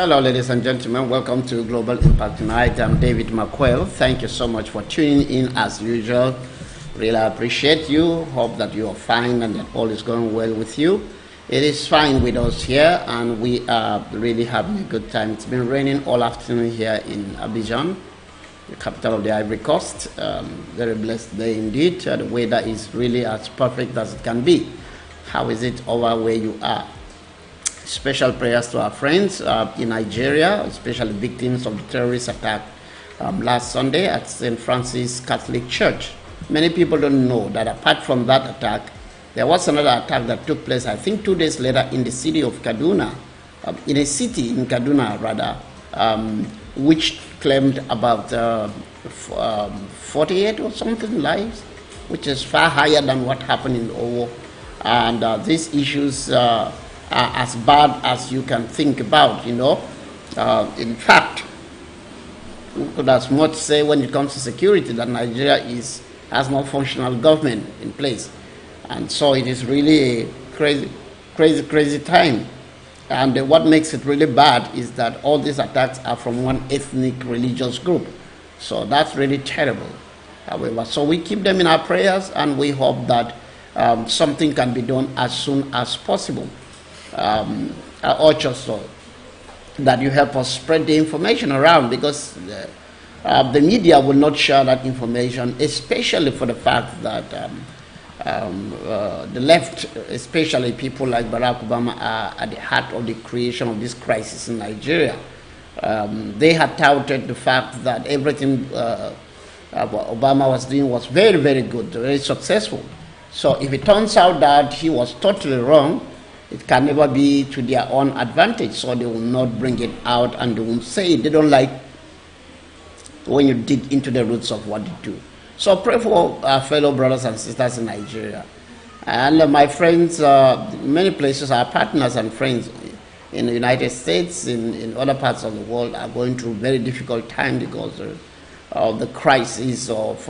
Hello, ladies and gentlemen. Welcome to Global Impact Tonight. I'm David McQuail. Thank you so much for tuning in as usual. Really appreciate you. Hope that you are fine and that all is going well with you. It is fine with us here, and we are really having a good time. It's been raining all afternoon here in Abidjan, the capital of the Ivory Coast. Very blessed day indeed. The weather is really as perfect as it can be. How is it over where you are? Special prayers to our friends in Nigeria, especially victims of the terrorist attack last Sunday at St. Francis Catholic Church. Many people don't know that apart from that attack, there was another attack that took place, I think 2 days later, in the city of Kaduna, in a city in Kaduna rather, which claimed about 48 or something lives, which is far higher than what happened in Owo. And these issues are as bad as you can think about, In fact, we could as much say when it comes to security that Nigeria has no functional government in place. And so it is really a crazy time. And what makes it really bad is that all these attacks are from one ethnic religious group. So that's really terrible. However, so we keep them in our prayers, and we hope that something can be done as soon as possible. I urge also that you help us spread the information around, because the media will not share that information, especially for the fact that the left, especially people like Barack Obama, are at the heart of the creation of this crisis in Nigeria. They had touted the fact that everything Obama was doing was very, very good, very successful. So if it turns out that he was totally wrong, it can never be to their own advantage, so they will not bring it out, and they won't say it. They don't like when you dig into the roots of what they do. So pray for our fellow brothers and sisters in Nigeria. And my friends, many places, our partners and friends in the United States, in other parts of the world, are going through very difficult time because of the crisis of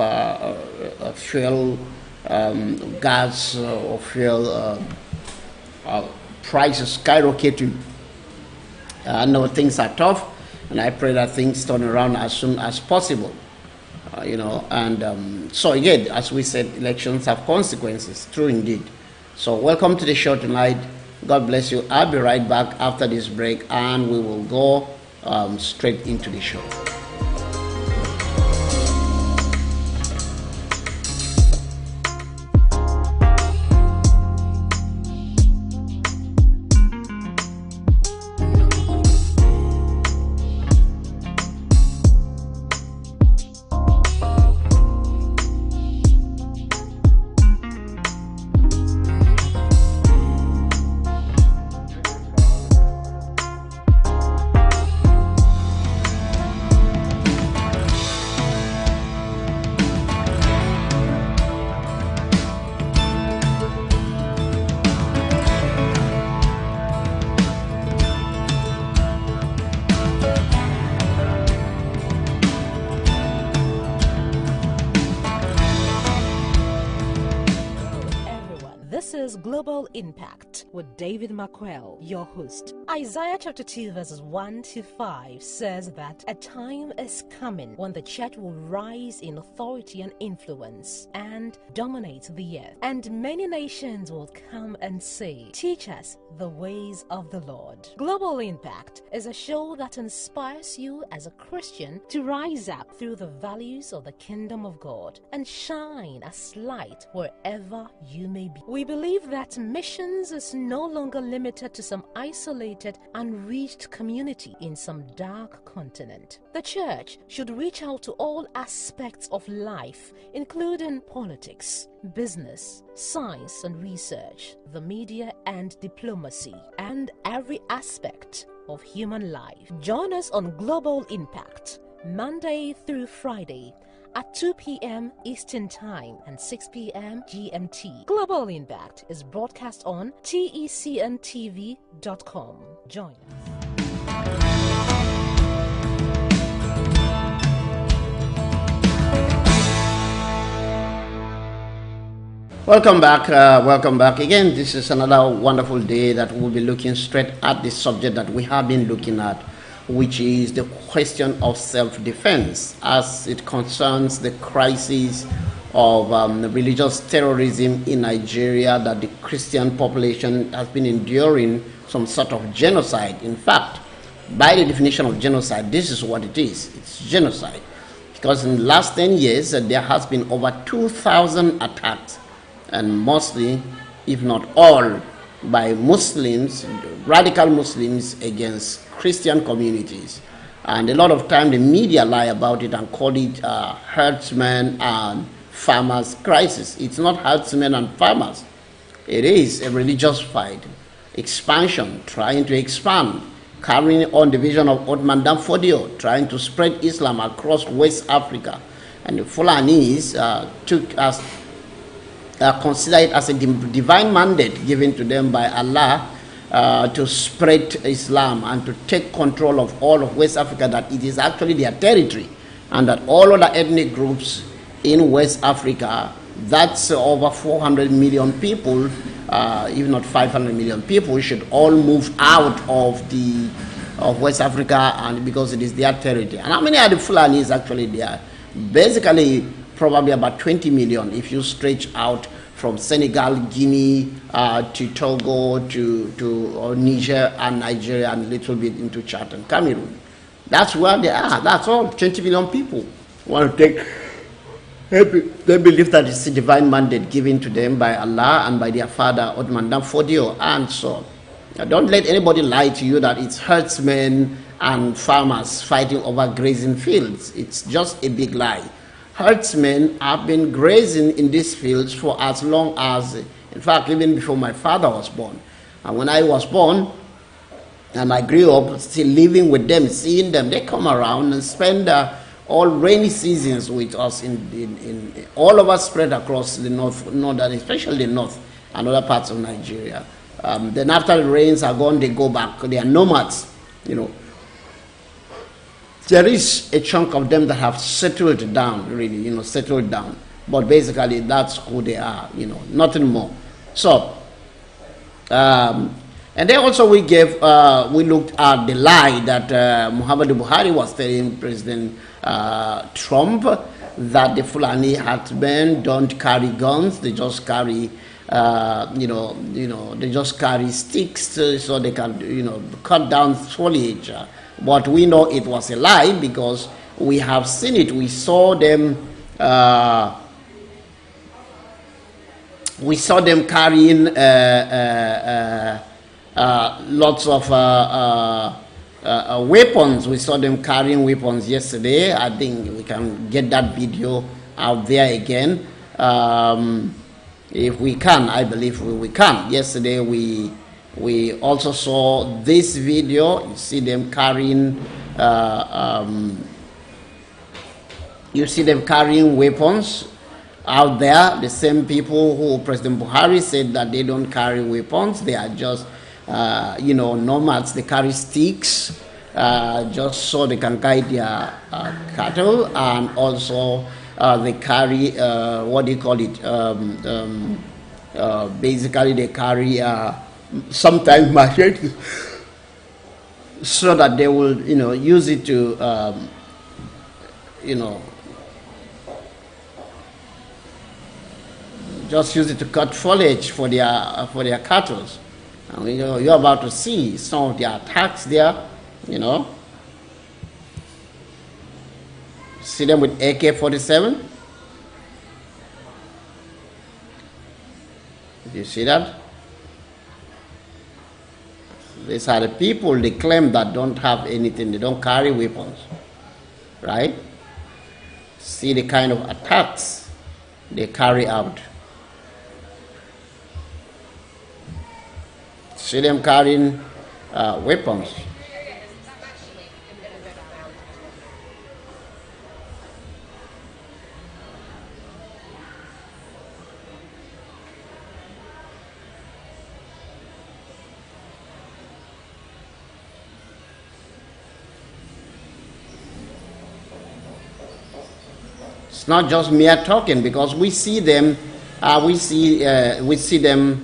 fuel, gas, or fuel prices skyrocketing. I know things are tough, and I pray that things turn around as soon as possible. So again, as we said, elections have consequences, true indeed. So welcome to the show tonight. God bless you. I'll be right back after this break, and we will go straight into the show. This is Global Impact with David McQuail, your host. Isaiah chapter 2 verses 1 to 5 says that a time is coming when the church will rise in authority and influence and dominate the earth. And many nations will come and say, "Teach us the ways of the Lord." Global Impact is a show that inspires you as a Christian to rise up through the values of the kingdom of God and shine as light wherever you may be. We believe that missions is no longer limited to some isolated, unreached community in some dark continent. The church should reach out to all aspects of life, including politics, business, science and research, the media and diplomacy, and every aspect of human life. Join us on Global Impact, Monday through Friday, at 2 p.m. Eastern Time and 6 p.m. GMT. Global Impact is broadcast on TECNTV.com. Join us. Welcome back. Again, this is another wonderful day that we'll be looking straight at the subject that we have been looking at which is the question of self-defense as it concerns the crisis of religious terrorism in Nigeria, that the Christian population has been enduring some sort of genocide. In fact, by the definition of genocide, this is what it is. It's genocide. Because in the last 10 years, there has been over 2,000 attacks, and mostly, if not all, by Muslims, radical Muslims, against Christian communities. And a lot of time the media lie about it and call it herdsmen and farmers crisis. It's not herdsmen and farmers. It is a religious fight, expansion, trying to expand, carrying on the vision of Othman Dan Fodio, trying to spread Islam across West Africa. And the Fulanis consider it as a divine mandate given to them by Allah to spread Islam and to take control of all of West Africa, that it is actually their territory, and that all other ethnic groups in West Africa, that's over 400 million people, if not 500 million people, should all move out of West Africa, and because it is their territory. And how many are the Fulanis actually there? Basically, probably about 20 million if you stretch out from Senegal, Guinea, to Togo, to Niger and Nigeria, and a little bit into Chad and Cameroon. That's where they are. That's all. 20 million people want to take. They believe that it's a divine mandate given to them by Allah and by their father, Othman Dan Fodio, and so on. Don't let anybody lie to you that it's herdsmen and farmers fighting over grazing fields. It's just a big lie. Herdsmen have been grazing in these fields for as long as, in fact, even before my father was born. And when I was born, and I grew up still living with them, seeing them, they come around and spend all rainy seasons with us in all of us spread across the northern, especially the north and other parts of Nigeria. Then after the rains are gone, they go back. They are nomads, you know. There is a chunk of them that have settled down, really, you know, settled down. But basically, that's who they are, you know, nothing more. So, and then also we looked at the lie that Muhammadu Buhari was telling President Trump, that the Fulani herdsmen don't carry guns, they just carry, they just carry sticks so they can, you know, cut down foliage. But we know it was a lie because we have seen it. We saw them. We saw them carrying lots of weapons. We saw them carrying weapons yesterday. I think we can get that video out there again. If we can, I believe we can. Yesterday we also saw this video. You see them carrying weapons out there. The same people who President Buhari said that they don't carry weapons. They are just nomads. They carry sticks just so they can guide their cattle, and also they carry basically they carry sometimes machetes, so that they will, use it to, just use it to cut foliage for their cattle. And you're about to see some of the attacks there, See them with AK-47. Did you see that? These are the people they claim that don't have anything, they don't carry weapons, right? See the kind of attacks they carry out. See them carrying weapons. It's not just mere talking, because we see them. We see them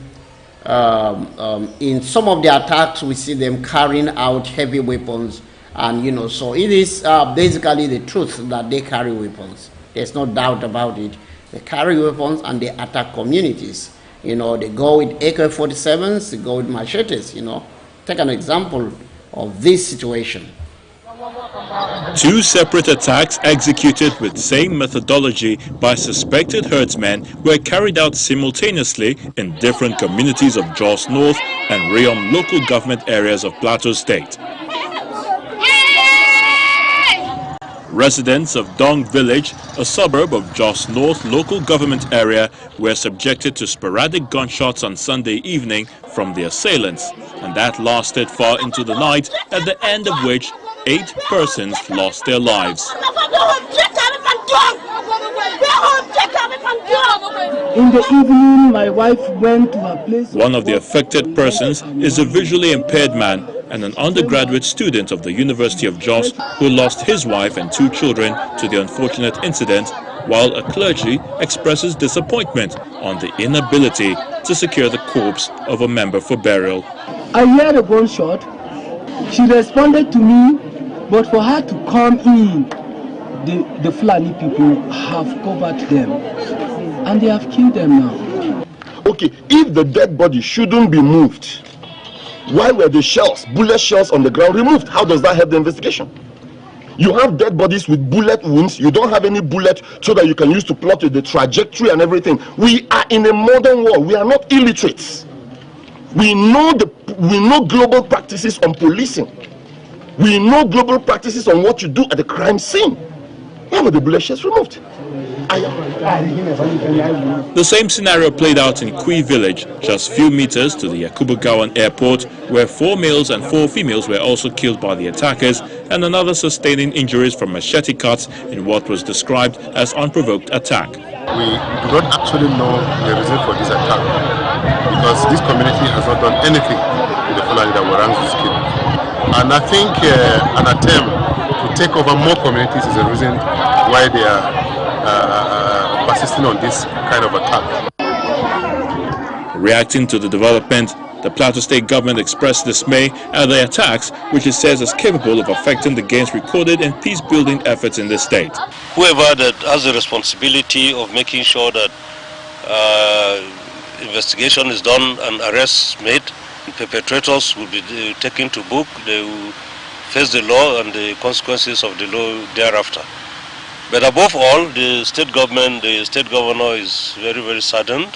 in some of the attacks. We see them carrying out heavy weapons And, so it is basically the truth that they carry weapons. There's no doubt about it. They carry weapons and they attack communities. They go with AK-47s, they go with machetes, Take an example of this situation. 2 separate attacks executed with same methodology by suspected herdsmen were carried out simultaneously in different communities of Jos North and Rayom local government areas of Plateau State. Residents of Dong Village, a suburb of Jos North local government area, were subjected to sporadic gunshots on Sunday evening from the assailants, and that lasted far into the night, at the end of which 8 persons lost their lives. In the evening, my wife went to her place. One of the affected persons is a visually impaired man and an undergraduate student of the University of Jos who lost his wife and 2 children to the unfortunate incident, while a clergy expresses disappointment on the inability to secure the corpse of a member for burial. I heard a gunshot. She responded to me, but for her to come in, the Fulani people have covered them and they have killed them now. Okay, if the dead body shouldn't be moved, why were the shells, bullet shells on the ground removed? How does that help the investigation? You have dead bodies with bullet wounds. You don't have any bullet so that you can use to plot the trajectory and everything. We are in a modern world. We are not illiterates. We know global practices on policing. We know global practices on what you do at the crime scene. Why were the bullet shells removed? The same scenario played out in Kui village, just few meters to the Yakubu Gowon airport, where 4 males and 4 females were also killed by the attackers, and another sustaining injuries from machete cuts in what was described as unprovoked attack. We do not actually know the reason for this attack, because this community has not done anything to the Fulani that warrants this killing. And I think an attempt to take over more communities is the reason why they are persisting on this kind of attack. Reacting to the development, the Plateau State government expressed dismay at the attacks, which it says is capable of affecting the gains recorded in peace-building efforts in the state. Whoever that has the responsibility of making sure that investigation is done and arrests made, perpetrators will be taken to book. They will face the law and the consequences of the law thereafter. But above all, the state government, the state governor is very, very saddened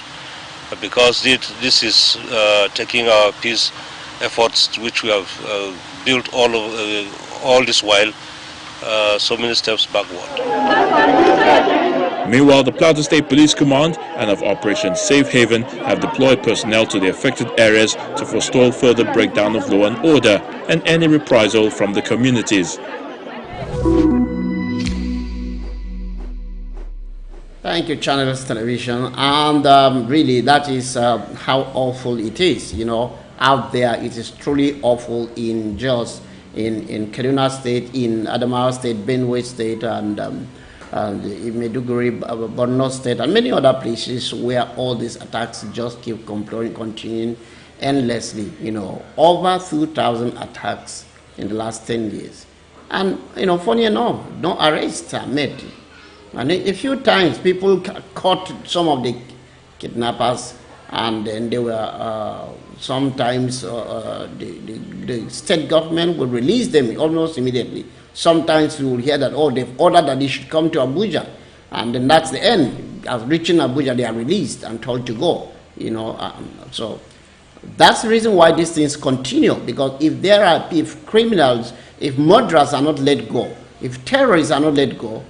because this is taking our peace efforts, which we have built all this while, so many steps backward. Meanwhile, the Plateau State Police Command and of Operation Safe Haven have deployed personnel to the affected areas to forestall further breakdown of law and order and any reprisal from the communities. Thank you, Channels Television. And really, that is how awful it is. Out there, it is truly awful in Jos, in Kaduna State, in Adamawa State, Benue State, and in Maiduguri, Borno State, and many other places where all these attacks just keep continuing endlessly. Over 2,000 attacks in the last 10 years. And, funny enough, no arrests are made. And a few times people caught some of the kidnappers, and then they were sometimes the state government would release them almost immediately. Sometimes you will hear that, they've ordered that they should come to Abuja, and then that's the end. As reaching Abuja, they are released and told to go. So that's the reason why these things continue, because if criminals, if murderers are not let go, if terrorists are not let go,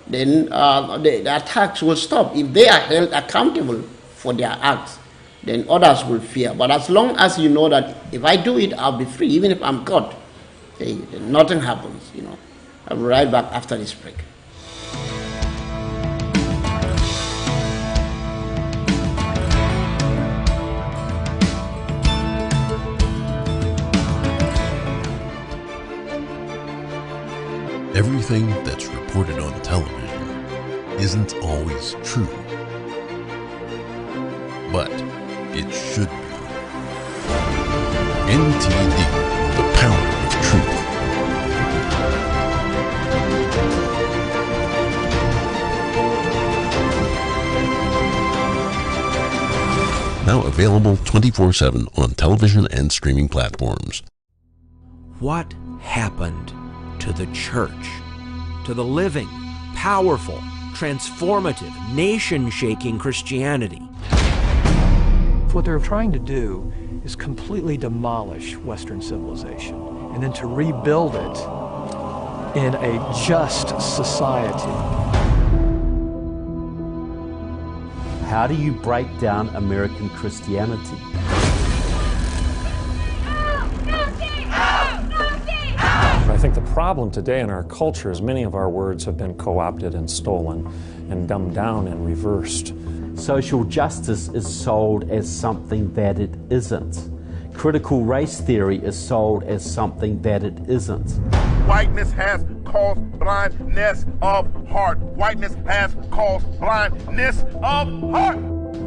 then the attacks will stop. If they are held accountable for their acts, then others will fear. But as long as you know that if I do it, I'll be free, even if I'm caught, then nothing happens. I'll be right back after this break. Everything that's reported on television isn't always true, but it should be. NTD, the power of truth. Now available 24/7 on television and streaming platforms. What happened to the church? To the living, powerful, transformative, nation-shaking Christianity? What they're trying to do is completely demolish Western civilization and then to rebuild it in a just society. How do you break down American Christianity? I think the problem today in our culture is many of our words have been co-opted and stolen and dumbed down and reversed. Social justice is sold as something that it isn't. Critical race theory is sold as something that it isn't. Whiteness has caused blindness of heart. Whiteness has caused blindness of heart.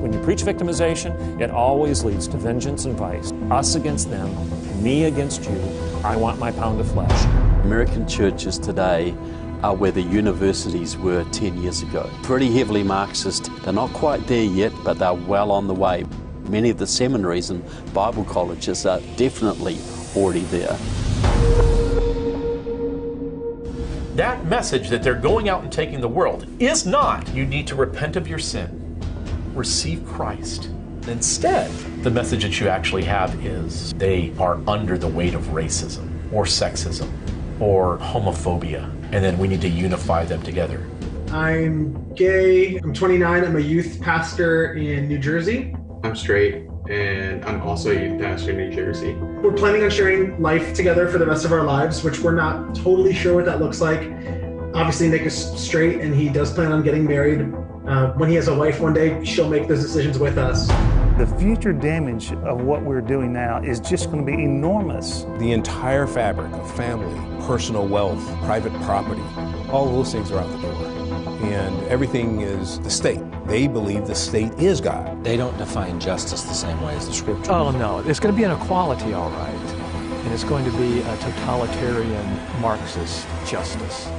When you preach victimization, it always leads to vengeance and vice. Us against them, me against you, I want my pound of flesh. American churches today are where the universities were 10 years ago. Pretty heavily Marxist. They're not quite there yet, but they're well on the way. Many of the seminaries and Bible colleges are definitely already there. That message that they're going out and taking the world is not, you need to repent of your sin, receive Christ. Instead, the message that you actually have is they are under the weight of racism or sexism or homophobia, and then we need to unify them together. I'm gay, I'm 29, I'm a youth pastor in New Jersey. I'm straight, and I'm also a youth pastor in New Jersey. We're planning on sharing life together for the rest of our lives, which we're not totally sure what that looks like. Obviously, Nick is straight, and he does plan on getting married. When he has a wife one day, she'll make those decisions with us. The future damage of what we're doing now is just going to be enormous. The entire fabric of family, personal wealth, private property, all those things are out the door. And everything is the state. They believe the state is God. They don't define justice the same way as the scripture. Oh no, it's going to be an equality, all right. And it's going to be a totalitarian Marxist justice.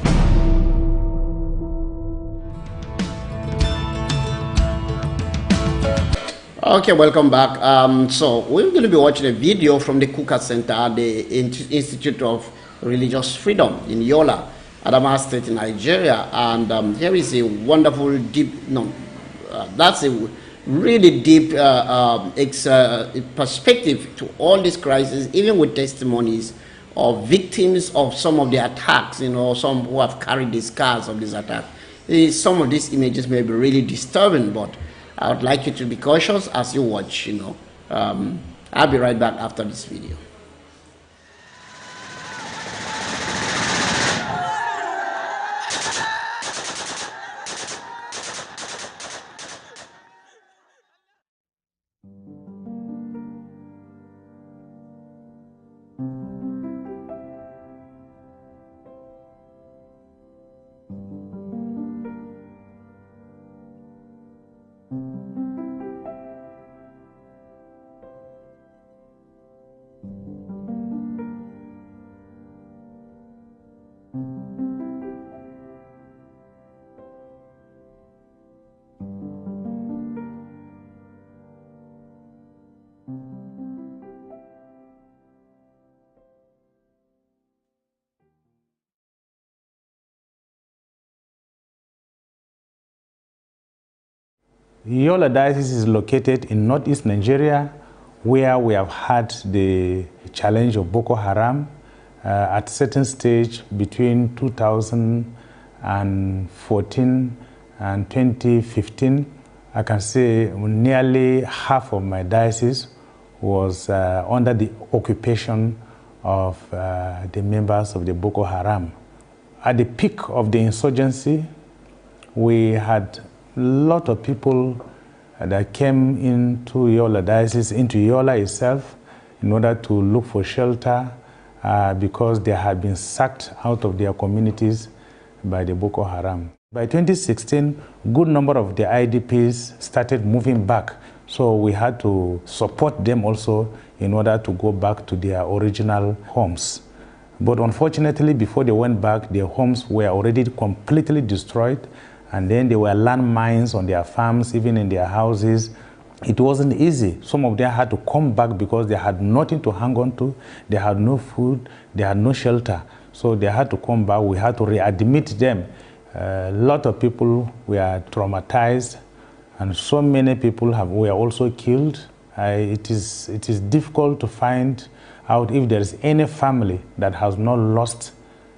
Okay, welcome back. So we're going to be watching a video from the Kukah Center, the Institute of Religious Freedom in Yola, Adamawa State in Nigeria. And here is a wonderful that's a really deep perspective to all these crises, even with testimonies of victims of some of the attacks, some who have carried the scars of this attack. Some of these images may be really disturbing, but I would like you to be cautious as you watch, I'll be right back after this video. Yola Diocese is located in northeast Nigeria, where we have had the challenge of Boko Haram at a certain stage between 2014 and 2015. I can say nearly half of my diocese was under the occupation of the members of the Boko Haram. At the peak of the insurgency, we had a lot of people that came into Yola Diocese, into Yola itself, in order to look for shelter because they had been sacked out of their communities by the Boko Haram. By 2016, a good number of the IDPs started moving back, so we had to support them also in order to go back to their original homes. But unfortunately, before they went back, their homes were already completely destroyed, and then there were landmines on their farms, even in their houses. It wasn't easy. Some of them had to come back because they had nothing to hang on to. They had no food. They had no shelter. So they had to come back. We had to readmit them. A lot of people were traumatized, and so many people were also killed. It is difficult to find out if there is any family that has not lost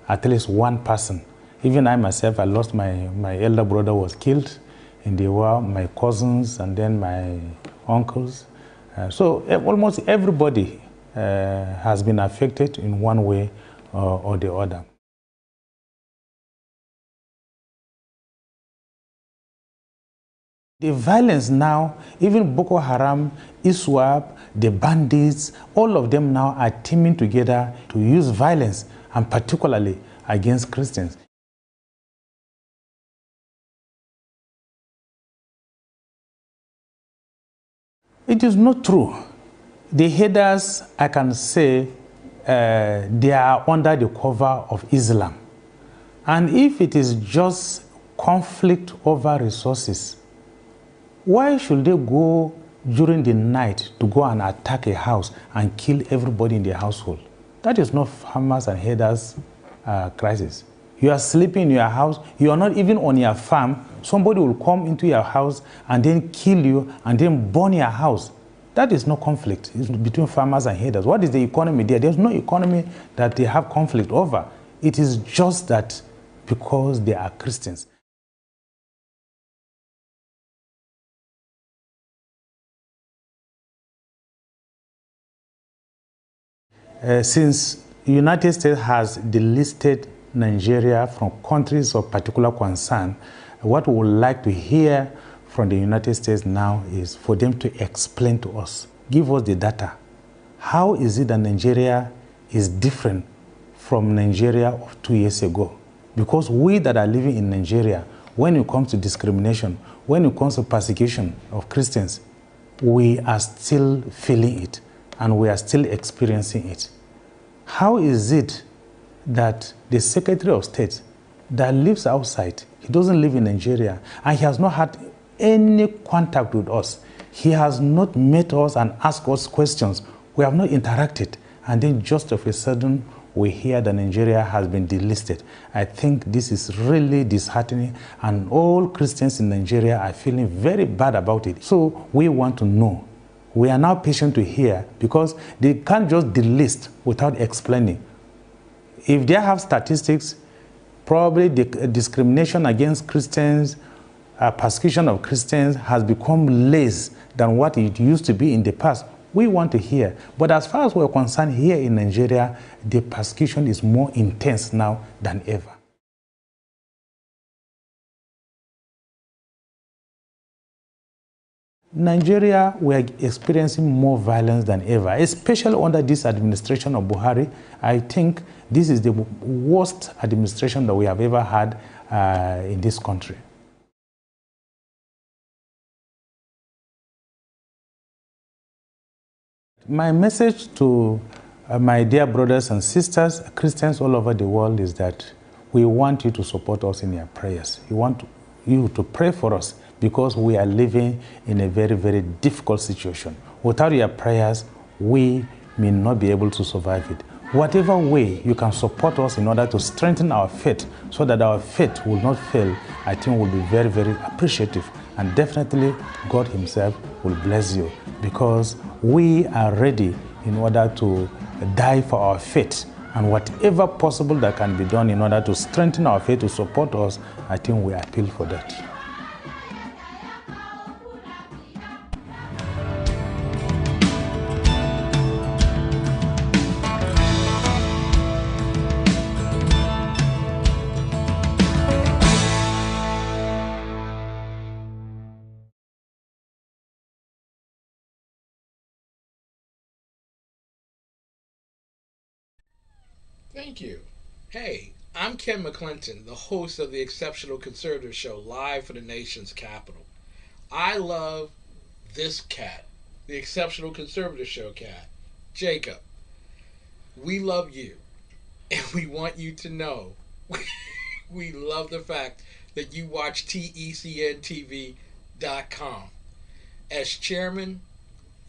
at least one person. Even I myself, I lost my elder brother was killed in the war, my cousins, and then my uncles. So almost everybody has been affected in one way or the other. The violence now, even Boko Haram, ISWAP, the bandits, all of them now are teaming together to use violence, and particularly against Christians. It is not true. The headers, I can say, they are under the cover of Islam. And if it is just conflict over resources, why should they go during the night to go and attack a house and kill everybody in the household? That is not Hamas and Headers crisis. You are sleeping in your house, you are not even on your farm, somebody will come into your house and then kill you and then burn your house. That is no conflict. It's between farmers and Headers. What is the economy there? There's no economy that they have conflict over. It is just that because they are Christians. Since the United States has delisted Nigeria from countries of particular concern, what we would like to hear from the United States now is for them to explain to us, give us the data. How is it that Nigeria is different from Nigeria of 2 years ago? Because we that are living in Nigeria, when it comes to discrimination, when it comes to persecution of Christians, we are still feeling it and we are still experiencing it. How is it that the Secretary of State that lives outside, he doesn't live in Nigeria, and he has not had any contact with us. He has not met us and asked us questions. We have not interacted. And then just of a sudden, we hear that Nigeria has been delisted. I think this is really disheartening, and all Christians in Nigeria are feeling very bad about it. So we want to know. We are now patient to hear, because they can't just delist without explaining. If they have statistics, probably the discrimination against Christians, persecution of Christians has become less than what it used to be in the past. We want to hear. But as far as we're concerned here in Nigeria, the persecution is more intense now than ever. Nigeria, we are experiencing more violence than ever, especially under this administration of Buhari. I think this is the worst administration that we have ever had in this country. My message to my dear brothers and sisters, Christians all over the world, is that we want you to support us in your prayers. We want you to pray for us, because we are living in a very, very difficult situation. Without your prayers, we may not be able to survive it. Whatever way you can support us in order to strengthen our faith, so that our faith will not fail, I think will be very, very appreciative. And definitely, God Himself will bless you, because we are ready in order to die for our faith. And whatever possible that can be done in order to strengthen our faith, to support us, I think we appeal for that. Thank you. Hey, I'm Ken McClinton, the host of the Exceptional Conservative Show, live for the nation's capital. I love this cat, the Exceptional Conservative Show cat, Jacob. We love you, and we want you to know we love the fact that you watch TECNTV.com. as chairman,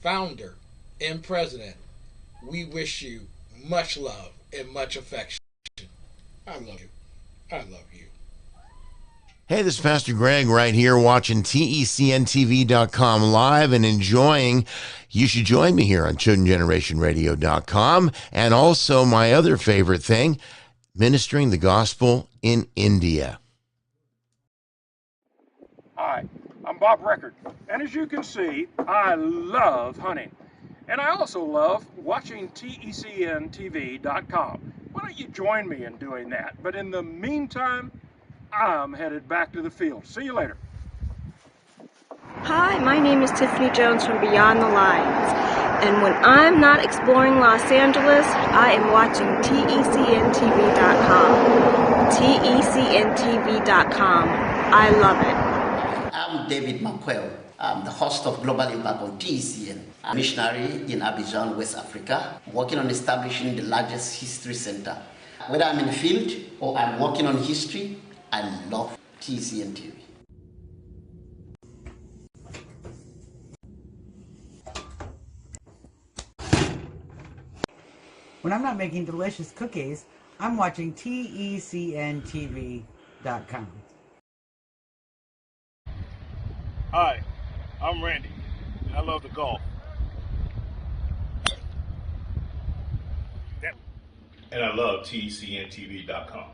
founder, and president, we wish you much love and much affection. I love you. I love you. Hey, this is Pastor Greg right here watching TECNTV.com live and enjoying. You should join me here on ChildrenGenerationRadio.com. And also my other favorite thing, ministering the gospel in India. Hi, I'm Bob Record. And as you can see, I love hunting. And I also love watching TECNTV.com. Why don't you join me in doing that? But in the meantime, I'm headed back to the field. See you later. Hi, my name is Tiffany Jones from Beyond the Lines. And when I'm not exploring Los Angeles, I am watching TECNTV.com. TECNTV.com. I love it. I'm David McQuail. I'm the host of Global Impact on TECN. I'm a missionary in Abidjan, West Africa, working on establishing the largest history center. Whether I'm in the field or I'm working on history, I love TECN TV. When I'm not making delicious cookies, I'm watching TECNTV.com. Hi, I'm Randy, and I love the golf. And I love TECNTV.com.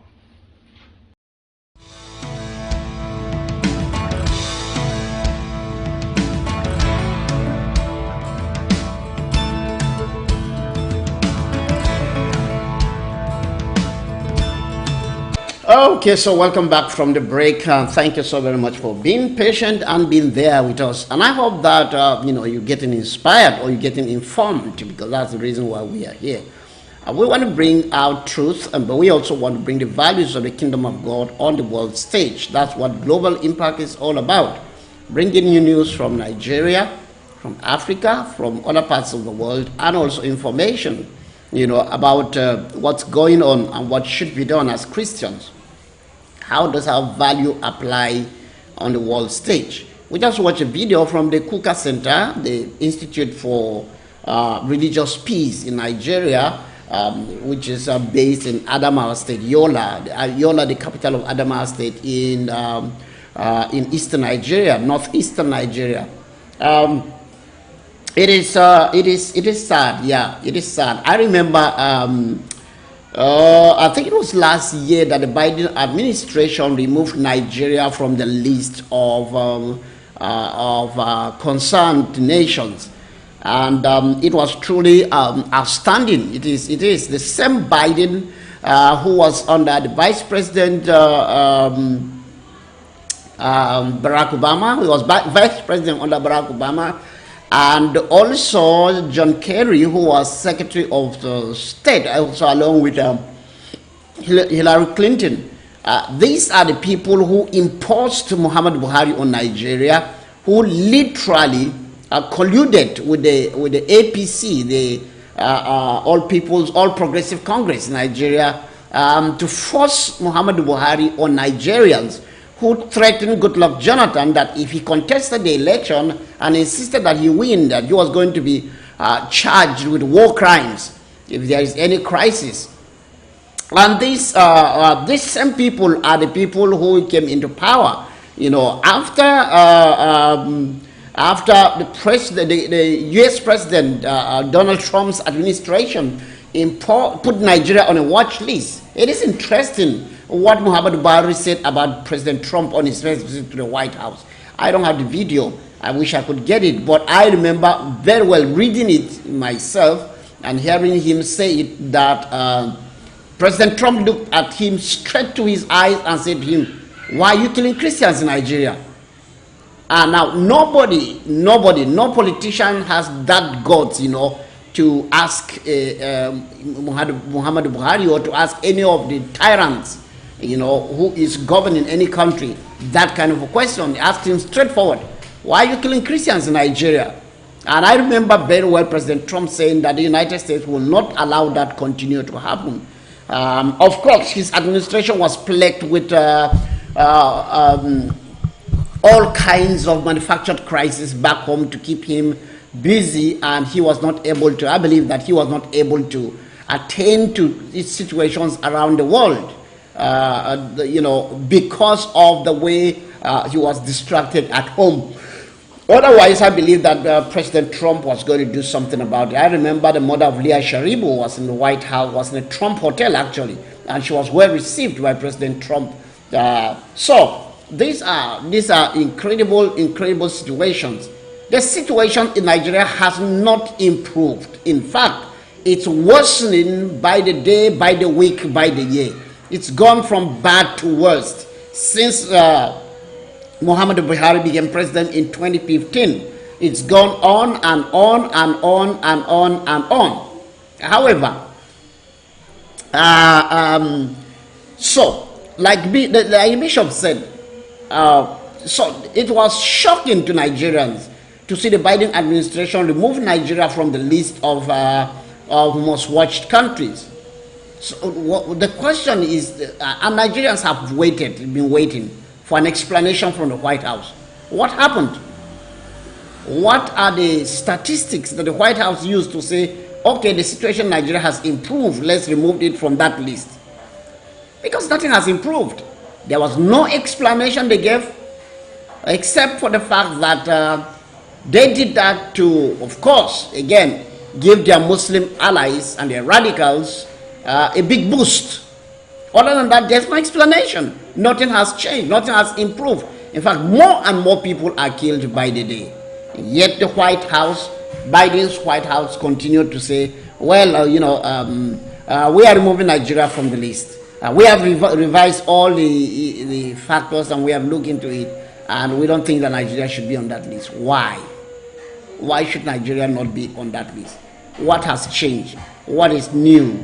Okay, so welcome back from the break. Thank you so very much for being patient and being there with us. And I hope that you're getting inspired or you're getting informed, because that's the reason why we are here. We want to bring out truth, but we also want to bring the values of the kingdom of God on the world stage. That's what Global Impact is all about. Bringing you news from Nigeria, from Africa, from other parts of the world, and also information, about what's going on and what should be done as Christians. How does our value apply on the world stage? We just watched a video from the Kuka Center, the Institute for Religious Peace in Nigeria, which is based in Adamawa State, Yola. Yola, the capital of Adamawa State in eastern Nigeria, northeastern Nigeria. It is sad. Yeah, it is sad. I remember. I think it was last year that the Biden administration removed Nigeria from the list of concerned nations, and it was truly outstanding. It is the same Biden who was under the Vice President Barack Obama. He was Vice President under Barack Obama. And also John Kerry, who was Secretary of the State, also along with Hillary Clinton. These are the people who imposed Muhammad Buhari on Nigeria, who literally colluded with the APC, the All Progressive Congress in Nigeria, to force Muhammad Buhari on Nigerians, who threatened Goodluck Jonathan that if he contested the election and insisted that he win, that he was going to be charged with war crimes if there is any crisis. And these same people are the people who came into power, after the U.S. President Donald Trump's administration put Nigeria on a watch list. It is interesting what Muhammad Buhari said about President Trump on his first visit to the White House. I don't have the video. I wish I could get it, but I remember very well reading it myself and hearing him say it, that President Trump looked at him straight to his eyes and said to him, "Why are you killing Christians in Nigeria?" And now no politician has that guts, to ask Muhammad Buhari or to ask any of the tyrants, who is governing any country, that kind of a question. Asked him straightforward, "Why are you killing Christians in Nigeria?" And I remember very well President Trump saying that the United States will not allow that continue to happen. Of course, his administration was plagued with all kinds of manufactured crises back home to keep him busy, and he was not able to, I believe that he was not able to attend to these situations around the world, because of the way he was distracted at home. Otherwise, I believe that President Trump was going to do something about it. I remember the mother of Leah Sharibu was in the White House, was in a Trump hotel actually, and she was well received by President Trump. So these are incredible situations. The situation in Nigeria has not improved. In fact, it's worsening by the day, by the week, by the year. It's gone from bad to worst since Muhammadu Buhari became president in 2015. It's gone on and on and on and on and on. However, so like the Bishop said, so it was shocking to Nigerians to see the Biden administration remove Nigeria from the list of most watched countries. So the question is, and Nigerians have been waiting for an explanation from the White House. What happened? What are the statistics that the White House used to say, okay, the situation in Nigeria has improved, let's remove it from that list? Because nothing has improved. There was no explanation they gave, except for the fact that they did that to, of course, again, give their Muslim allies and their radicals a big boost. Other than that, there's no explanation. Nothing has changed. Nothing has improved. In fact, more and more people are killed by the day. Yet the White House, Biden's White House, continued to say, well, we are removing Nigeria from the list. We have revised all the factors and we have looked into it, and we don't think that Nigeria should be on that list. Why? Why should Nigeria not be on that list? What has changed? What is new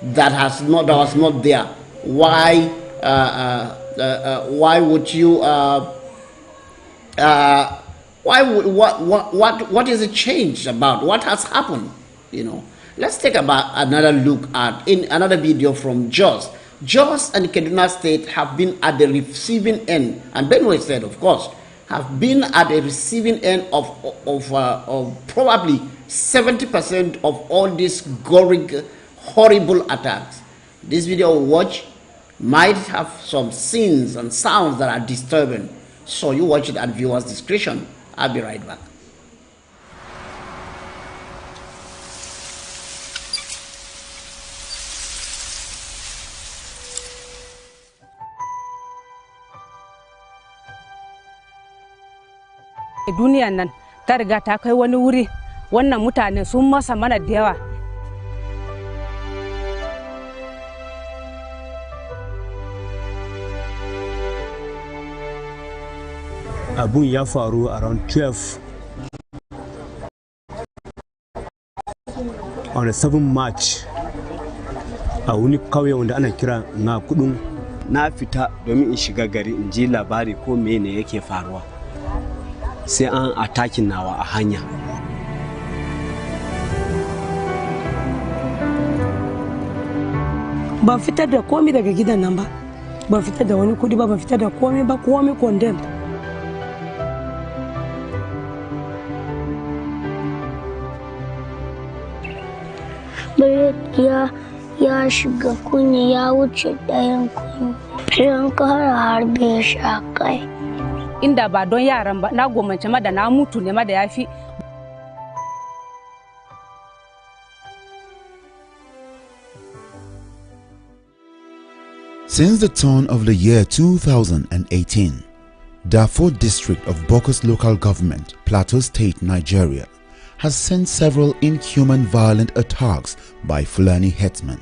that was not there? Why would you? What is it changed about? What has happened? Let's take another look at another video from Jos. Jos and Kaduna State have been at the receiving end, and Benue State, of course, have been at the receiving end of probably 70% of all these goring, horrible attacks. This video we watch might have some scenes and sounds that are disturbing, so you watch it at viewers' discretion. I'll be right back. Duniyan nan ta riga ta kai wani wuri, wannan mutane sun masa mana da yawa. Abun ya faru around 12 on the 7th March a wani kauye wanda ana kira na kudun. Na fita domin in shiga gari in ji labari ko mene yake faruwa, sai an attacking nawa a hanya. Ban fitar da komai daga gidan nan ba, ban fitar da wani kudi ba, ban fitar da komai ba, komai condemned. ya shiga kunni ya wuce ɗayan kunni, sai ka harbe shi a kai. Inda ba don yaran ba, na gwamnati ma da na mutu ne ma da yafi. Since the turn of the year 2018, Darfur district of Bokos local government, Plateau State, Nigeria, has sent several inhuman violent attacks by Fulani headsmen.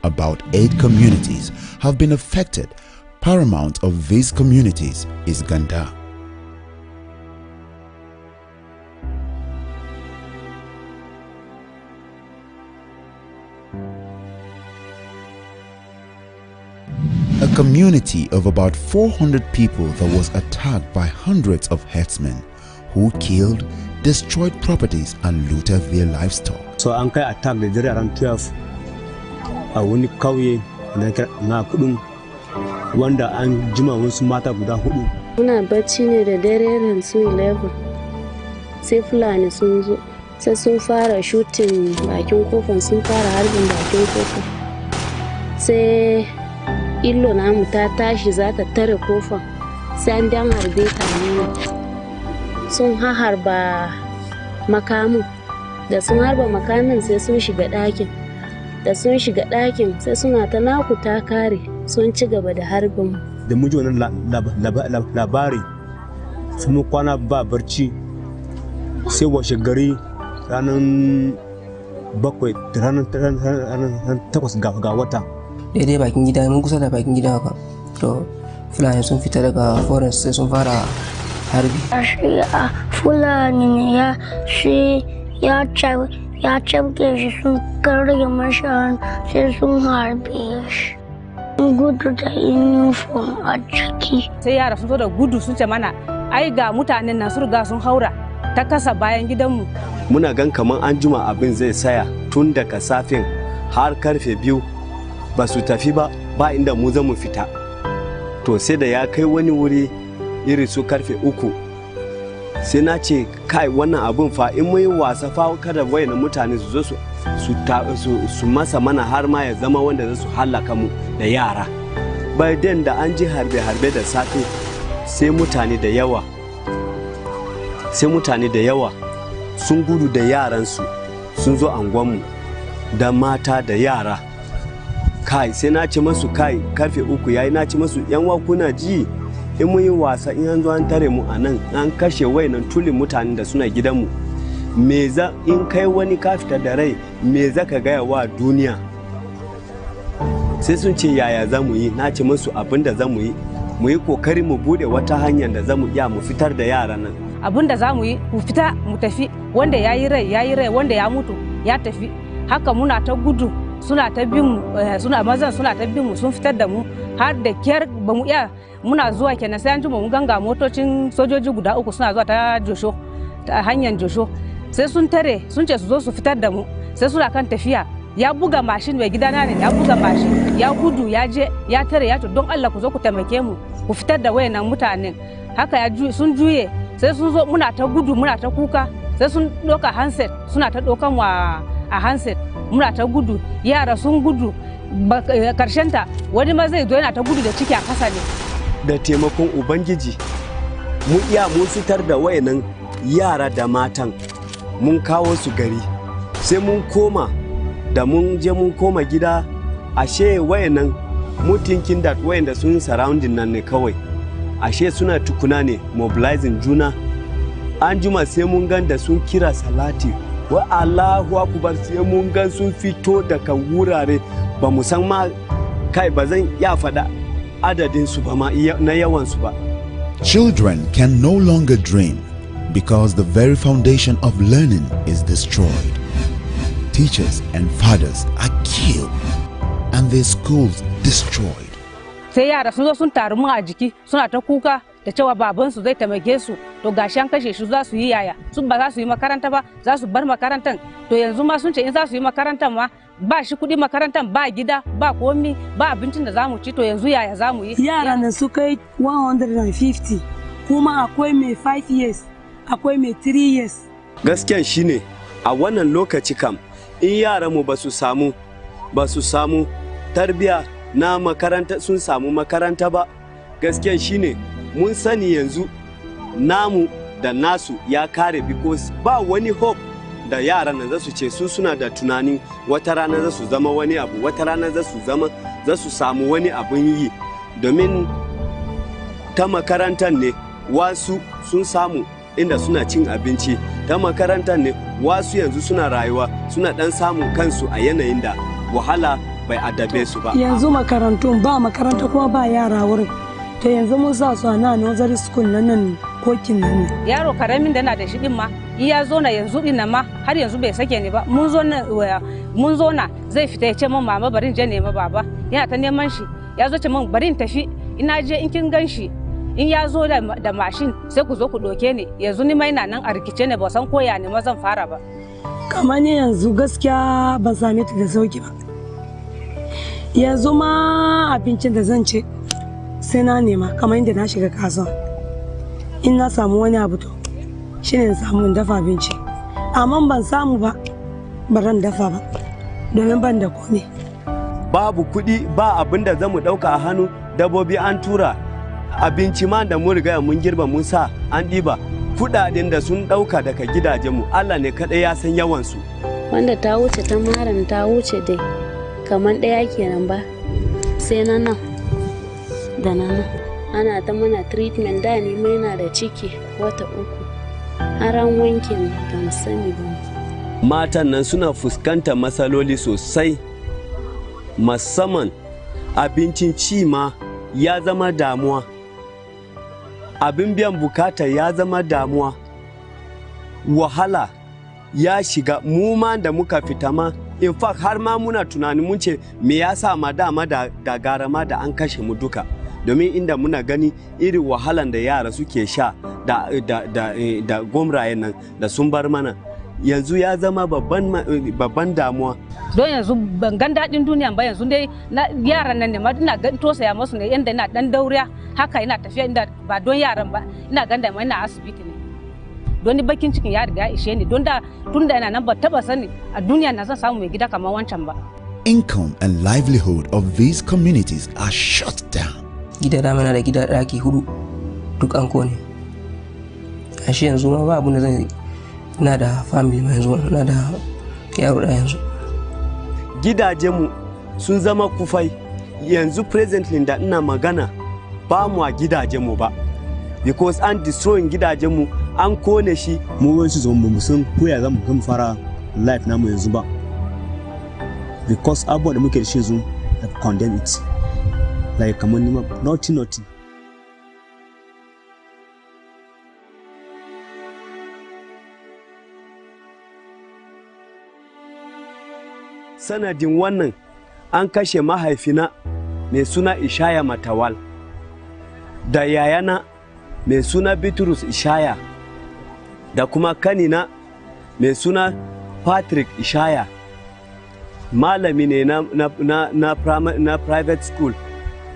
About 8 communities have been affected. Paramount of these communities is Ganda. A community of about 400 people that was attacked by hundreds of herdsmen who killed, destroyed properties and looted their livestock. So an kai attack da dare around 12 a wani kauye na kudun wanda an jima wasu mata guda 4 Muna bacci ne da dare ran su 11 sai Fulani sun zo sai sun fara shooting bakin kofan sun fara harbin bakin kofan sai illo namu ta tashi za ta tare kofan sai an dan harbe ta ne sun harba makamin da sun harba makamin sai sun shiga ɗakin da sun shiga ɗakin sai suna ta naku ta kare sun ci gaba da harbin da muji wannan labari sun kwana ba barci sai washe gari ranar 7 da ranar 8 ga wata daidai bakin gida mun kusa da bakin gida haka to Fulani sun fita daga forest sai sun fara harbi Fulani ne ya cafke shi sun karya mashahan sai sun harbe shi gudu da uniform a ciki sai yara sun zo da gudu sun ce mana ai ga mutanen nan sun riga sun haura ta kasa bayan gidanmu muna gan kaman an juma abin zai saya tun daga safin har karfe 2 ba su tafi ba inda mu zamu fita to sai da ya kai wani wuri iri su karfe 3 sai na ce kai wannan abin fa in mun yi wasa fa kada wayannan mutane su zo su masa mana har ma ya zama wanda za su halaka mu da yara bayan da an ji harbe da safe sai mutane da yawa sun gudu da yaransu sun zo angonmu da mata da yara kai sai na ce masu kai karfe 3 yayi na ce masu yan kuna ji in mun yi wasa in an zo an tare mu a nan an kashe wayannan tulin mutanen da suna gidanmu me za in kai wani ka fita da rai me za ka gaya wa duniya sai sun ce yaya za mu yi na ce masu abin da za mu yi kokari mu bude wata hanyar da za mu iya mu fitar da yaran nan abin da za mu yi mu fita mu tafi wanda ya yi rai wanda ya mutu ya tafi haka muna ta gudu suna ta bin mu mazan suna ta bin mu sun fitar da mu har da kyar ba mu iya muna zuwa kenan sai an ji mu ganga motocin sojoji guda 3 suna zuwa ta Josho ta hanyar Josho sai sun tare sun ce su zo su fitar da mu sai suna kan tafiya ya buga mashin mai gidana ne ya buga mashin ya gudu ya je ya tare ya to don Allah ku zo ku taimake mu ku fitar da wayannan mutanen haka ya sun juye sai sun zo muna ta gudu muna ta kuka sai sun doka handset suna ta dokan wa a handset muna ta gudu yara sun gudu karshen ta wani ma zai zo yana ta gudu da ciki a kasa ne da taimakon ubangiji mun fitar da wayannan yara da matan mun kawo su gari sai mun koma da mun je mun koma gida ashe wayannan mutinkin da wayanda sun surrounding nan ne kawai ashe suna tukuna ne mobilizing juna an juma sai mun gan da sun kira salati wa Allahu akbar sai mun gan sun fito daga wurare ba mu san ma kai ba zan iya faɗa adadin su ba ma na yawan su ba. Children can no longer dream because the very foundation of learning is destroyed. Teachers and fathers are killed and their schools destroyed. Sai yara sun zo sun taru mu a jiki suna ta kuka da cewa babansu zai taimake su to gashi an kashe shi za su yi yaya sun ba za su yi makaranta ba za su bar makarantan to yanzu ma sun ce in za su yi makarantan ma ba shi kuɗi makarantan ba gida ba komi ba abincin da za mu ci to yanzu yaya za mu yi yara na su kai 150 kuma akwai mai 5 years akwai mai 3 years gaskiyan shine a wannan lokaci kam in yaran mu ba su samu tarbiya na makaranta sun samu makaranta ba gaskiyan shine mun sani yanzu namu da nasu ya kare because ba wani hope da yaran nan za su ce su suna da tunanin wata rana za su zama wani abu wata rana za su samu wani abun yi domin ta makarantar ne wasu sun samu inda suna cin abinci ta makarantar ne wasu yanzu suna rayuwa suna dan samun kansu a yanayin da wahala bai adabe su ba yanzu makarantun ba makaranta kuma ba yara wurin to yanzu mun sa su a nan nursery school nan kokin nan yaro karamin da na da shi din ma iya zo na yanzu din nan ma har yanzu bai sake ni ba mun zo na zai fita ya ce min mama bari je nema baba yana ta neman shi ya zo ce min bari in tafi ina je in kin gan shi in ya zo da mashin sai ku zo ku doke ni yanzu ni mai na nan a rikice ne ba san koya ne ma zan fara ba kamar ne yanzu gaskiya ban same ta da sauki ba yanzu ma abincin da zan ce sai na nema kamar inda na shiga kasuwa in na samu wani abu to shine in samu in dafa abinci, amma ban samu ba baran dafa ba domin ban da komai. Babu kuɗi ba abin da zamu ɗauka a hannu, dabbobi an tura, abinci ma da mun riga mun girba mun sa an ɗiba, kuɗaɗen da sun ɗauka daga gidajenmu Allah ne kaɗai ya san yawansu. Wanda ta wuce ta maran ta wuce dai kamar ɗaya kenan ba, sai na nan da na nan ana ta mana treatment da ni mai na da ciki wata 3 har an wanke ni ban sani ba. Matan nan suna fuskantar matsaloli sosai, musamman abincin ci ma ya zama damuwa, abin biyan bukata ya zama damuwa, wahala ya shiga mu ma da muka fita ma, in fact har ma muna tunani mun ce me yasa ma dama da gara ma da an kashe mu duka, domin inda muna gani irin wahalan da yara suke sha da gwamrayen nan da sun bar mana, yanzu ya zama babban damuwa. Don yanzu ban gan daɗin duniya ba, yanzu dai yaran nan ne ma ina gan tosaya musu ne, yanda ina dan dauriya haka ina tafiya inda ba don yaran ba, ina ganda mai ina asibiti ne. Don ni bakin cikin ya riga ishe ni, don da tun da ina nan ba taba sani a duniya na zan samu mai gida kamar wancan ba. Income and livelihood of these communities are shut down. Gida da mana da gida ɗaki 4 duk an kone. Ashe yanzu ma ba abun da zan yi. Ina da family mai yanzu, ina da yaro da yanzu. Gidajenmu sun zama kufai, yanzu presently da ina magana ba mu a gidajenmu ba, because an destroying gidajenmu an kone shi. Mu wani su mu sun koya za mu fara life namu yanzu ba, because abubuwa da muke da shi yanzu have condemn it, like kamar nima nothing. Sanadin wannan an kashe mahaifina mai suna Ishaya Matawal da yayana mai suna Bitrus Ishaya da kuma kanina mai suna Patrick Ishaya, malami ne na private school,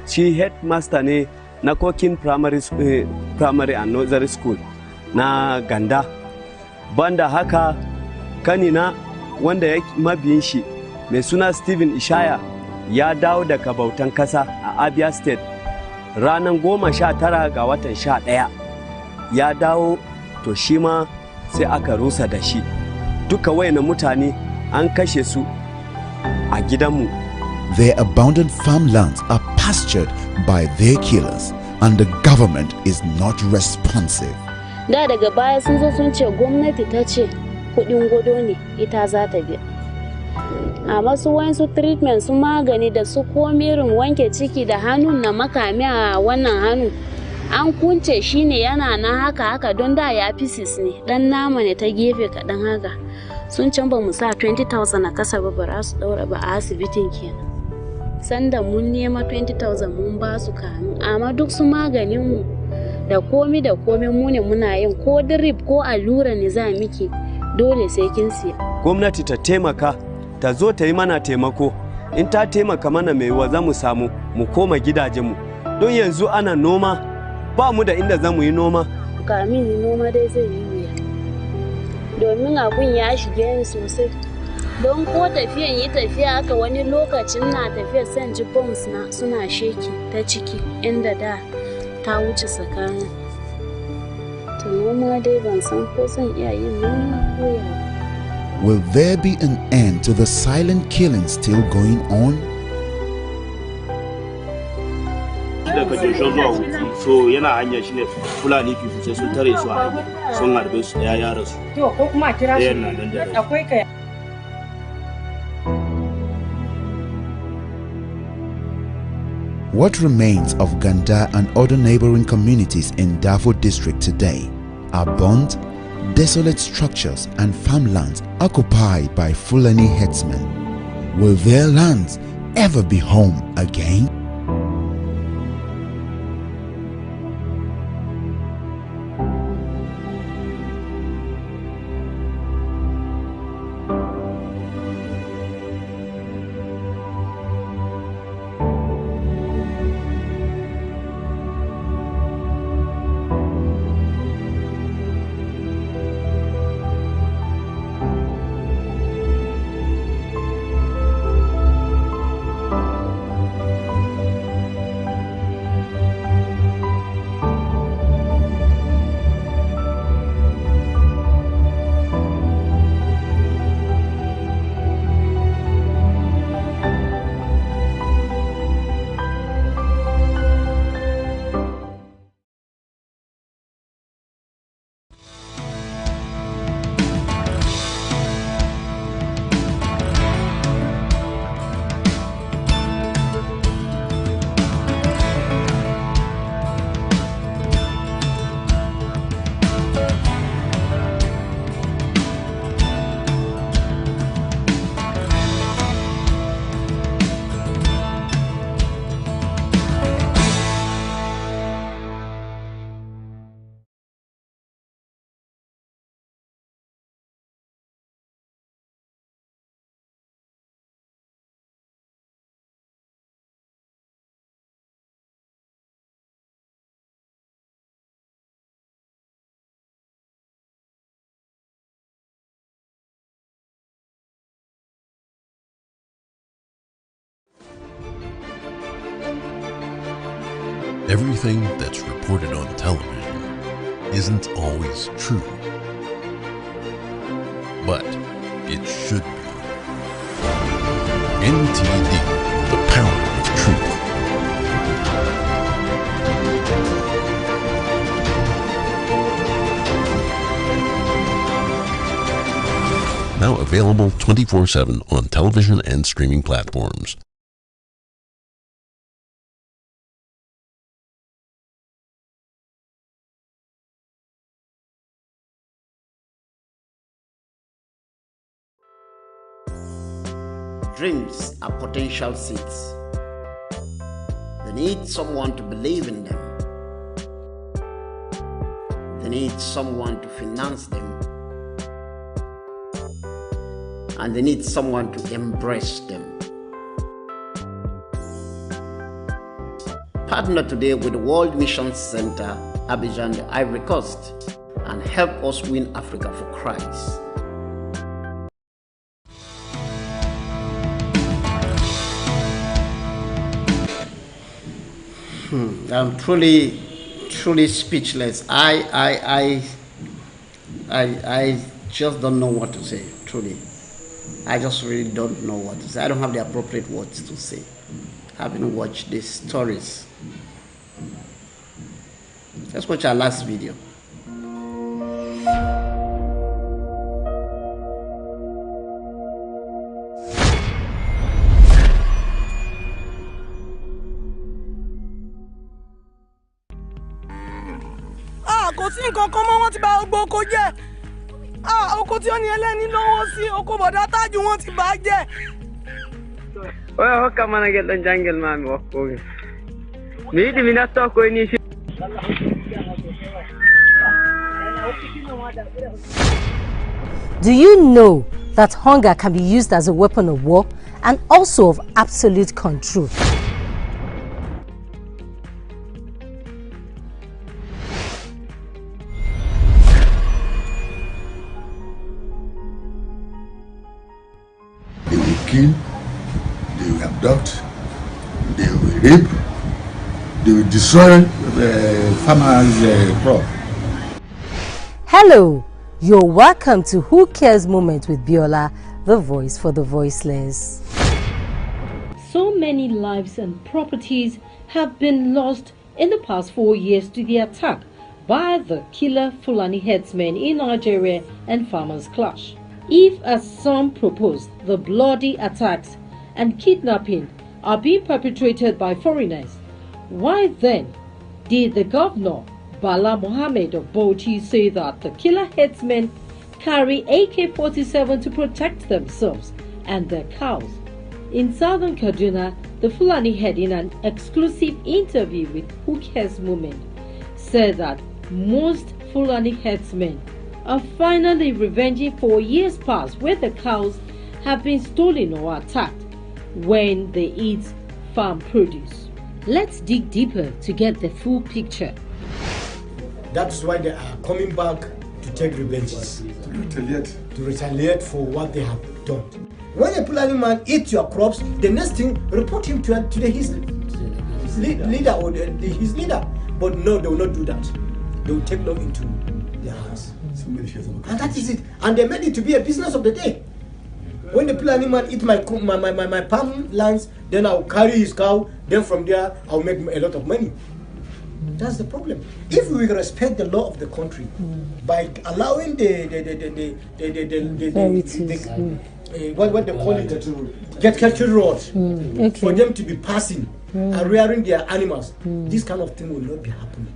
shi headmaster ne na Kokin primary and nursery school na Ganda. Banda haka kanina wanda ya mabiyin shi mai suna Stephen Ishaya ya dawo daga bautan kasa a Abia State ranar 19 ga watan 11 ya dawo, to shi ma sai aka rusa da shi. Duka wayannan mutane an kashe su a gidanmu. Their abandoned farmlands are pastured by their killers and the government is not responsive. Da daga baya sun zo sun ce gwamnati ta ce kudin godo ne ita za ta biya. Amma su wayansu treatment su magani da su komirin wanke ciki da hannun na makami a wannan hannu an kunce shi ne yana na haka don da ya pieces ne, dan nama ne ta gefe kaɗan haka. Sun can ba mu sa 20,000 a kasa ba bara su daura ba a asibitin kenan. Sanda mun nema 20,000 mun ba su kanu, amma duk su maganin mu da komi mu ne muna yin, ko drip ko allura ne za miki dole sai kin siya. Gwamnati ta taimaka, ta zo ta yi mana taimako, in ta taimaka mana mai wa za mu samu mu koma gidajenmu, don yanzu ana noma ba mu da inda za mu yi noma. Kamin noma dai zai yi wuya, domin abun ya shige ni sosai, don ko tafiyan yi tafiya haka wani lokacin na tafiya san ji bombs na suna sheki ta ciki inda da ta wuce tsakanin. To noma dai ban san ko zan iya yin noma ko ya. Will there be an end to the silent killing still going on? Daga Joshua zuwa Wuti, so yana hanya shine Fulani fifu sai sun tare su a hanya, sun harbe su ya yara su. To ko kuma kira su akwai kai. What remains of Ganda and other neighboring communities in Darfur district today are burnt, desolate structures and farmlands occupied by Fulani herdsmen. Will their lands ever be home again? Everything that's reported on television isn't always true, but it should be. NTD, the power of truth. Now available 24/7 on television and streaming platforms. Dreams are potential seeds. They need someone to believe in them. They need someone to finance them. And they need someone to embrace them. Partner today with the World Mission Center, Abidjan, the Ivory Coast, and help us win Africa for Christ. I'm truly speechless. I just don't know what to say, truly. I just really don't know what to say. I don't have the appropriate words to say, having watched these stories. Let's watch our last video. Kò sí nǹkan kan mọ́, wọ́n ti bà gbogbo oko jẹ́. Oko tí ó ní ẹlẹ́ni lọ́wọ́ sí, oko bọ̀dá Tájù wọ́n ti bà á jẹ́. Oya hokka mana gel ɗon jangel mami wakkoge. Mi yiɗi mi nasta koye ni. Do you know that hunger can be used as a weapon of war and also of absolute control? They will kill, they will abduct, they will rape, they will destroy farmers' crop. Hello, you're welcome to Who Cares Moment with Biola, the voice for the voiceless. So many lives and properties have been lost in the past 4 years to the attack by the killer Fulani headsmen in Nigeria and farmers' clash. If, as some propose, the bloody attacks and kidnapping are being perpetrated by foreigners, why then did the governor, Bala Mohammed of Bauchi, say that the killer headsmen carry AK-47 to protect themselves and their cows? In southern Kaduna, the Fulani head, in an exclusive interview with Who Cares Moment, said that most Fulani headsmen are finally revenging for years past where the cows have been stolen or attacked when they eat farm produce. Let's dig deeper to get the full picture. That's why they are coming back to take revenges. To retaliate for what they have done. When a Fulani man eats your crops, the next thing, report him to his leader or his leader. But no, they will not do that. They will take law into their hands. And that is it. And they made it to be a business of the day. When the Fulani man eats my palm lands, then I'll carry his cow, then from there I'll make a lot of money. That's the problem. If we respect the law of the country by allowing what they call it, get cattle roads for them to be passing and rearing their animals, this kind of thing will not be happening.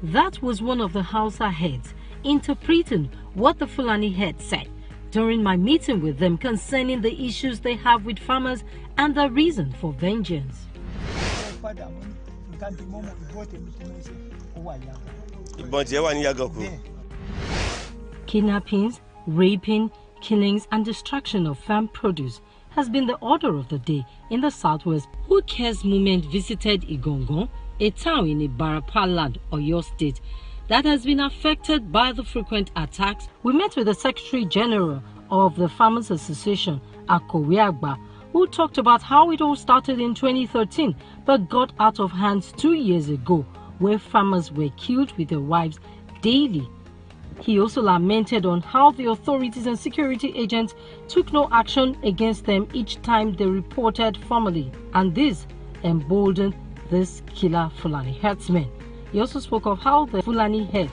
That was one of the Hausa heads interpreting what the Fulani head said during my meeting with them concerning the issues they have with farmers and the reason for vengeance. Kidnappings, raping, killings and destruction of farm produce has been the order of the day in the southwest. Who Cares Movement visited Igongon, a town in Ibarapa land, Oyo State, that has been affected by the frequent attacks. We met with the Secretary General of the Farmers Association, Akowiagba, who talked about how it all started in 2013 but got out of hand 2 years ago, where farmers were killed with their wives daily. He also lamented on how the authorities and security agents took no action against them each time they reported formally, and this emboldened this killer Fulani herdsman. He also spoke of how the Fulani head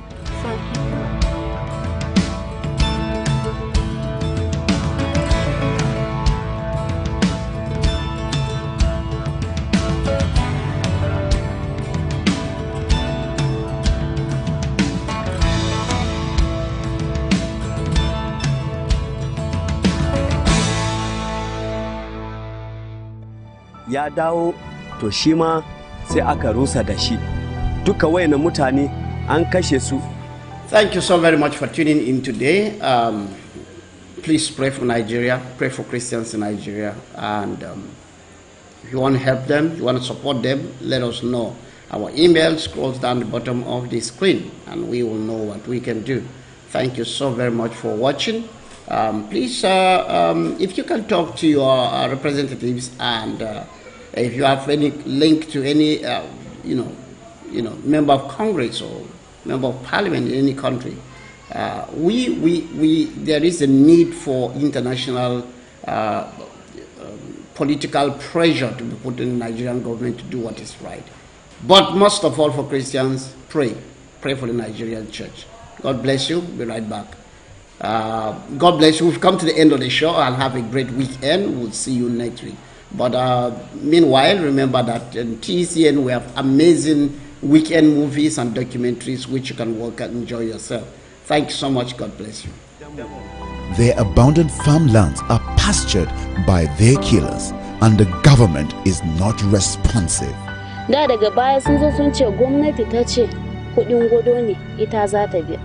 ya dawo to shi ma sai aka rusa da shi duka wayan mutane an kashe su. Thank you so very much for tuning in today. Please pray for Nigeria, pray for Christians in Nigeria, and if you want to help them, you want to support them, let us know. Our email scrolls down the bottom of the screen and we will know what we can do. Thank you so very much for watching. Please, if you can talk to your representatives, and if you have any link to any, member of Congress or member of Parliament in any country, there is a need for international political pressure to be put in the Nigerian government to do what is right. But most of all, for Christians, pray for the Nigerian church. God bless you. We'll be right back. God bless you. We've come to the end of the show. I'll have a great weekend. We'll see you next week. But meanwhile, remember that in TCN we have amazing weekend movies and documentaries which you can work and enjoy yourself. Thank you so much. God bless you. Their abundant farmlands are pastured by their killers, and the government is not responsive. Da daga baya sun zo sun ce gwamnati ta ce kudin godo ne ita za ta biya.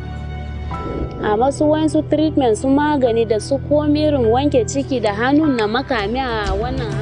Amma su wayansu treatment su magani da su komirin wanke ciki da hannun na makami a wannan